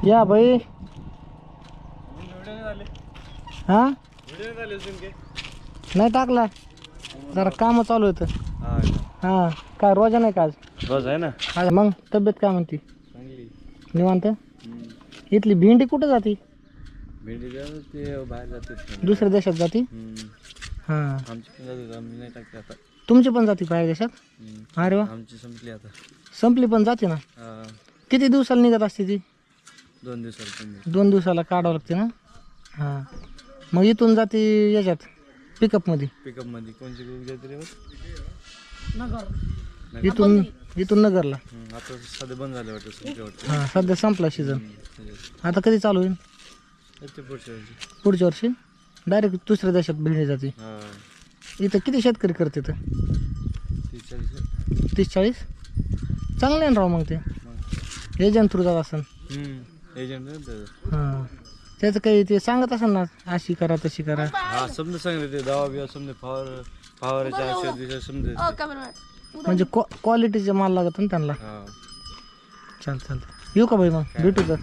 या भाई हा नाही टाकला जरा काम चालू होतं हा काय रोजा नाही का आज रोज आहे ना आज मग तब्येत काय म्हणती चांगली निवांत इथली भेंडी कुठं जाती भेंडी ते बाहेर जाते दुसऱ्या देशात जाती हा आमची पण जाते आम्ही नाही टाकते आता तुमची पण जाती बाहेर देशात अरे वा आमची संपली आता संपली पण जाते ना किती दिवसाला निघत असते ती 2 दिवसाला 2 दिवसाला काढावं लागते ना हां मग इथून जाते याच्यात पिकअपमध्ये पिकअप मध्ये कोणची ग्रुप घेते रे इथून नगरला आता सध्या बंद झाले वाटतं संपले वाटतं हां सध्या संपला सीझन आता कधी चालू होईल पुढच्या वर्षी डायरेक्ट दुसऱ्या देशात भेंडी जाते इथं किती शेतकरी करते तर 30-40 चांगलं आहे ना राव मग ते एजंट थ्रू जात असेल एजंट हां त्याचं काही ते सांगत असेल ना अशी करा तशी करा हा समजा सांगितलं ते दवा बिवा समजा फवाराचे औषध बिषध समजा म्हणजे क्वालिटीचे माल लागत ना त्यांना हा चालतं येऊ का भाई मग भेटू तर